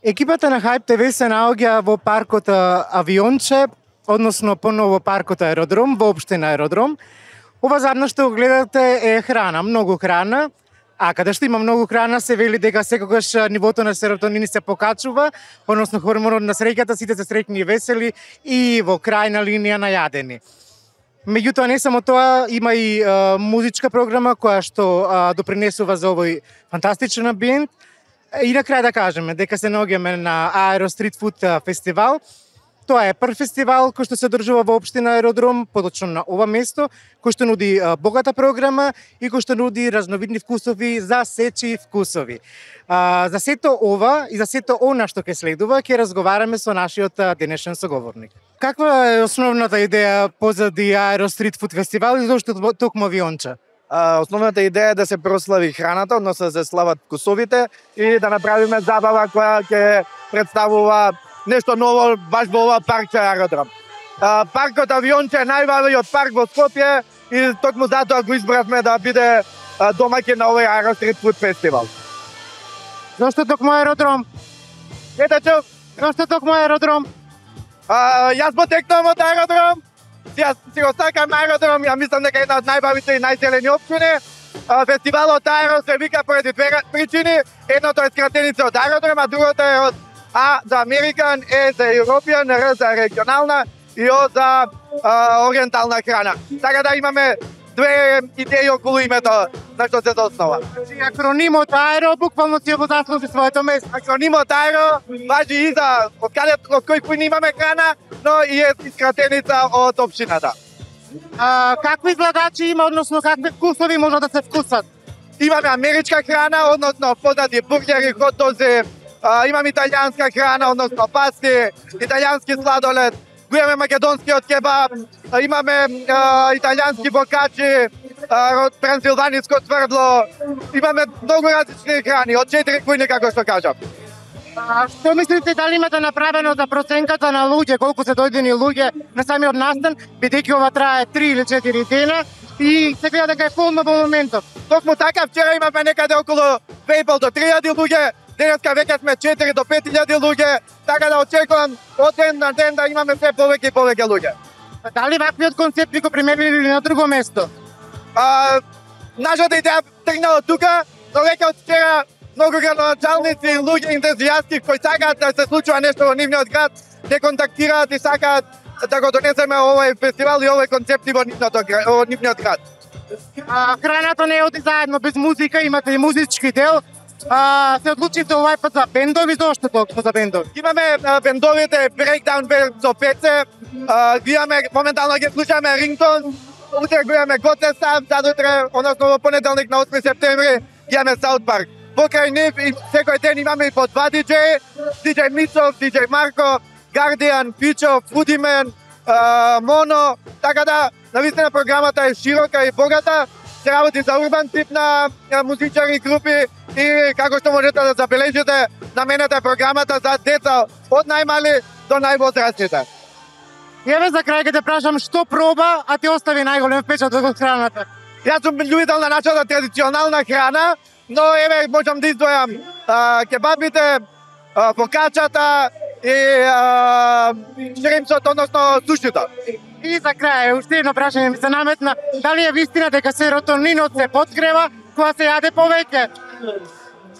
Екипата на Hype TV се наоѓа во паркот Авионче, односно поново паркот Аеродром, во општина Аеродром. Ова задно што го гледате е храна, многу храна, а каде што има многу храна се вели дека секогаш нивото на серотонин се покачува, односно хормонот на среќата, сите се среќни и весели и во крајна линија најадени. Меѓутоа не само тоа, има и музичка програма која што допринесува за овој фантастичен амбиент. И на крај да кажеме дека се наоѓаме на Аеро Стрит Фуд фестивал. Тоа е прв фестивал кој што се одржува во општина Аеродром, подочно на ова место, кој што нуди богата програма и кој што нуди разновидни вкусови за сечи вкусови. За сето ова и за сето она што ќе следува, ќе разговараме со нашиот денешен соговорник. Каква е основната идеја позади Аеро Стрит Фуд фестивал и зошто токму Авионче? Основната идеја е да се прослави храната, односно да се слават вкусовите и да направиме забава која ќе представува нешто ново баш во ова паркче Аеродром. Паркот Авионче е најважниот парк во Скопје и токму затоа го избравме да биде домаќин на овој Аеро Стрит Фуд фестивал. Зошто токму Аеродром? Зошто токму Аеродром? Јас потекнувам од Аеродром. Јас си го сакам Аеродром, ја мислам дека е една од најбавите и најзелени општини. Фестивалот Аеро се вика поради две причини. Едното е скратеница од Аеродром, а другото е од А за American, Е за European, Р за регионална и О за ориентална храна. Така да имаме две идеи околу името на што се заоснова. Акронимот Аеро буквално си го заслужи своето место. Акронимот Аеро важи и за од кој кој имаме храна, но и е скратеница од општината. Какви изгledачи има, односно какви вкусови може да се вкусат? Имаме америчка храна, односно познати бургери, хот-дози, имаме италијанска храна, односно пасти, италијански сладолед, го имаме македонскиот кебаб, имаме италијански бокачи, трансилваниско тврдло, имаме многу различни храни, од 4 кујни како што кажам. Што мислите, дали имате направено за проценката на луѓе, колку се дојдени луѓе на самиот настан, бидејќи ова трае 3 или 4 дена и се гледа дека е полно во моментот? Токму така, вчера имаме некаде околу 2,5 до 3.000 луѓе, денеска веќе сме 4 до 5.000 луѓе, така да очекувам од ден на ден да имаме се повеќе и повеќе луѓе. Дали ваквиот концепт го применили на друго место? Нашата идеја тргнала од тука, но веќе од вчера многу градоначалници, луѓе ентузијасти кои сакаат да се случува нешто во нивниот град, те контактираат и сакаат да го донесеме овој фестивал и овој концепти во нивниот град. Храната не оди заедно без музика, имате и музички дел. Се одлучивте овај пат за бендови, зошто толку за бендови? Имаме бендовите Breakdown Band со Пеце, имаме моментално ги слушаме Рингтон, утре го имаме Готе Сав, задутре, односно во понеделник на 8 септември имаме Саут Парк. Покрај нив и секој ден имаме и по 2 диџеи, диџеј Мицов, диџеј Марко, Гардијан, Пичо, Фудимен, Моно, така да навистина програмата е широка и богата, се работи за урбан тип на музичари и групи и како што можете да забележите, намената е програмата за деца од најмали до највозрастните. Еве за крај ќе те прашам што проба, а ти остави најголем впечаток од храната? Јас сум љубител на нашата традиционална храна, но еве можам да издвојам кебабите, фокачата и шримпсот, односно сушито. И за крај, уште едно прашање ми се наметна, дали е вистина дека серотонинот се подкрива кога се јаде повеќе?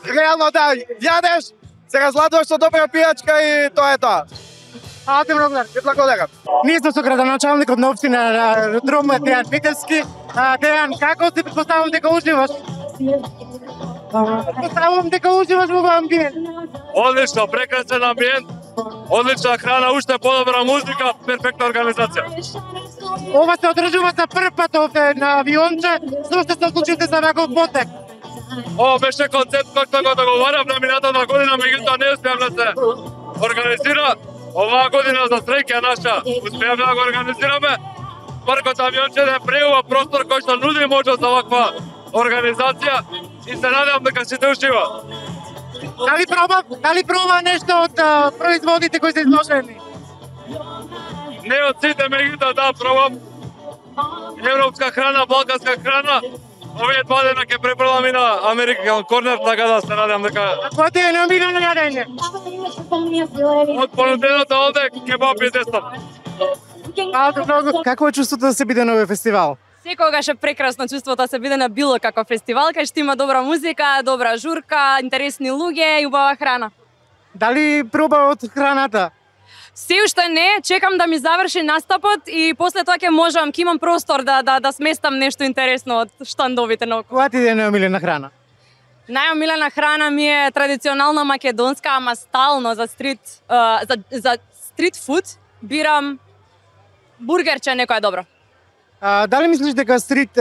Реално да, јадеш, се разладуваш со добра пијачка и тоа е тоа. Ти благодарам. Благодарам. Ние сме со градоначалникот на општина Аеродром, Дејан Вителски. Дејан, како си претпоставувам дека уживаш? Претпоставувам дека уживаш во овој амбиент. Одлично, прекрасен амбиент, одлична храна, уште подобра музика, перфектна организација. Ова се одржува за прв пат овде на Авионче, зошто се одлучивте за ваков потек? Ова беше концепт кој што го договарав на минатата година, меѓутоа не успеав да се организира. Оваа година за среќа наша успеавме да го организираме. Паркот Авионче е преубав простор кој што нуди можност за ваква организација и се надевам дека сите уживаат. Дали проба нешто од производите кои се изложени? Не од сите, меѓутоа да пробам. Европска храна, балканска храна Овие 2 дена ќе препредам и на American Corner, така да се надевам дека Кој ти е неомилено јадење? од понеделата овде кебаб и десам. Малку многу. Какво е чувството да се биде на овој фестивал? Секогаш е прекрасно чувството да се биде на било каков фестивал, кај што има добра музика, добра журка, интересни луѓе и убава храна. Дали проба од храната? Се уште не, чекам да ми заврши настапот и после тоа ќе можам, ќе имам простор да сместам нешто интересно од штандовите наоколу. Која ти е неомилена храна? Најомилена храна ми е традиционална македонска, ама стално за стрит фуд бирам бургерче некоја добро. Дали мислиш дека стрит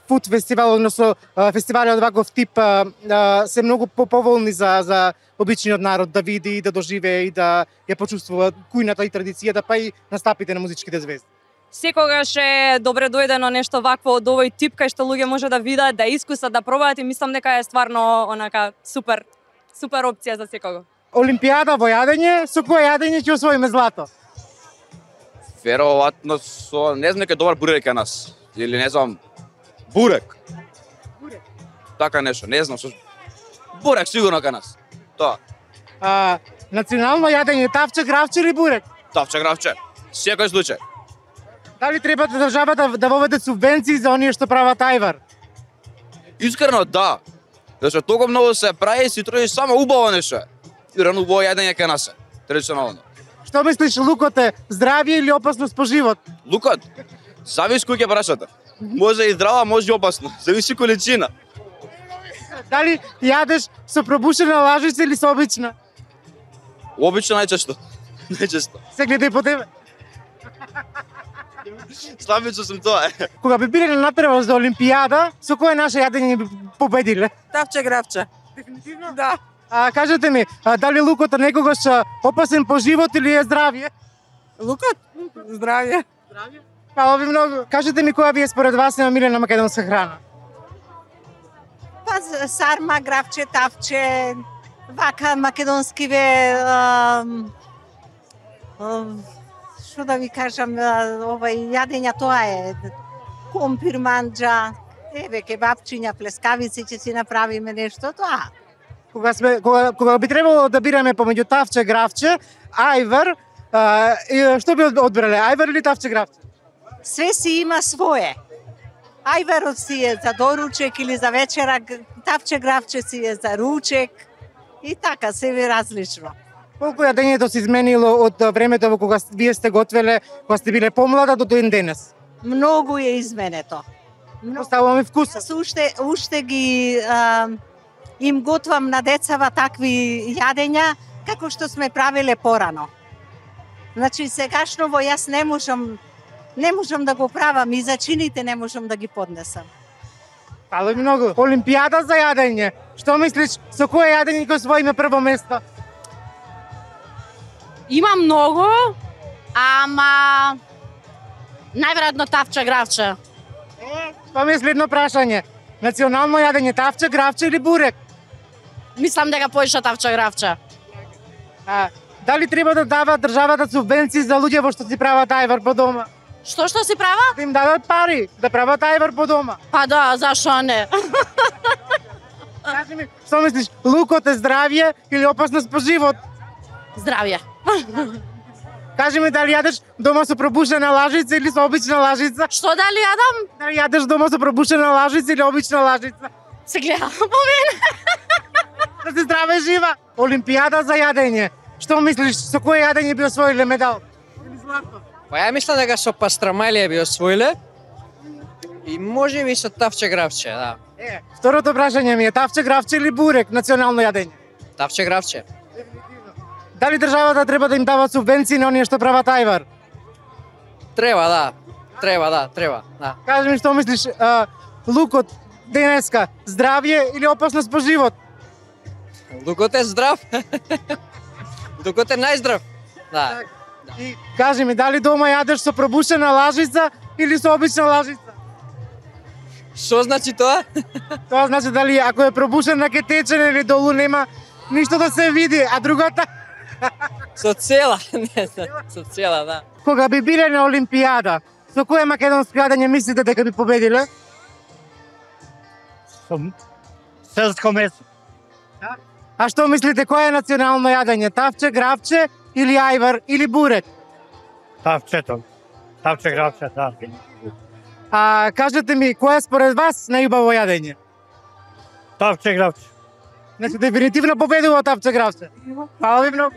фуд фестивал, односно фестивали од ваков тип се многу поповолни за обичниот народ да види и да доживее и да ја почувствува кујната и традицијата, па и настапите на музичките звезди? Секогаш е добре дојдено нешто вакво од овој тип кај што луѓе може да видат, да искусат, да пробаат и мислам дека е стварно онака супер опција за секого. Олимпијада во јадење, со кое јадење ќе освоиме злато? Веројатно со не знам, некој добар бурек кај нас. Или не знам, бурек. Така нешто, не знам, со бурек сигурно кај нас. Тоа. Национално јадење тавче, гравче или бурек? Тавче, гравче. Секој случај. Дали треба државата да воведе субвенции за оние што прават ајвар? Искрено да. Зашто толку многу се прави и си трошиш само убаво нешто. И рано убаво јадење кај нас е, традиционално. Што мислиш, лукот е здравје или опасност по живот? Лукот, зависи кој ќе прашате. Може и здрава, може и опасно. Зависи количина. Дали јадеш со пробушена лажица или со обична? Обично најчесто. Најчесто. Се гледај по тебе. Слабичо сум тоа. Кога би биле на натпревар за Олимпијада, со кое наше јадење би победиле? Тавче гравче. Дефинитивно? Да. Кажете ми, дали лукот е некогаш опасен по живот или е здравје? Лукот? Здравје. Фала ви многу. Кажете ми која ви е според вас најомилена македонска храна? Па сарма, гравче, тавче, вака македонски што да ви кажам, јадења тоа е компир, манџа, кебапчиња, плескавици ќе си направиме нешто тоа. Кога би требало да бираме помеѓу тавче, гравче, ајвар, што би одбрале, ајвар или тавче, гравче? Све си има свое. Ајварот си е за доручек или за вечера, тавче, гравче си е за ручек и така, себе различно. Колку јадењето се изменило од времето во кога вие сте готвеле, кога сте биле помлада до ден денес? Многу е изменето. Оставуваме вкуса. Уште ги им готвам на децава такви јадења како што сме правиле порано. Значи сегашново јас не можам да го правам и зачините не можам да ги поднесам. Фала ви многу. Олимпијада за јадење. Што мислиш, со кое јадење ќе освоиме прво место? Има многу, ама најверојатно тавче, гравче. Тоа ми е следно прашање. Национално јадење тавче, гравче или бурек? Мислам дека поише тавче, гравче. Дали треба да дава државата субвенции за луѓе во што си прават ајвар по дома? Што си права? Да им дадат пари, да прават ајвар по дома. Па да, зашо не? Кажи ми, што мислиш, лукот е здравје или опасност по живот? Здравје. Кажи ми, дали јадеш дома со пробушена лажица или со обична лажица? Што дали јадам? Дали јадеш дома со пробушена лажица или обична лажица? Се гледам по мене. Да си здрава и жива. Олимпијада за јадење. Што мислиш, со кое јадење би освоиле медал? Или злато? Па ја мислам дека со пастрамалија би освоиле и може би со тавче, гравче, да. Второто прашање ми е тавче, гравче или бурек, национално јадење? Тавче, гравче. Дали државата треба да им дава субвенции на оние што прават ајвар? Треба, да. Кажи ми, што мислиш, лукот денеска, здравје или опасност по живот? Лукот е здрав. Лукот е најздрав. Да. И кажи ми, дали дома јадеш со пробушена лажица или со обична лажица? Што значи тоа? Тоа значи дали ако е пробушена ќе тече или долу нема ништо да се види, а другата со цела, не знам, со цела, да. Кога би биле на Олимпијада, со кое македонско јадење мислите дека би победиле? селско месо. А што мислите, кое е национално јадење? Тавче, гравче или ајвар или бурек? Тавчето. Тавче, гравче, да. А кажете ми, кое е според вас најубаво јадење? Тавче, гравче. Значи, дефинитивно победува тавче, гравче. Фала ви многу.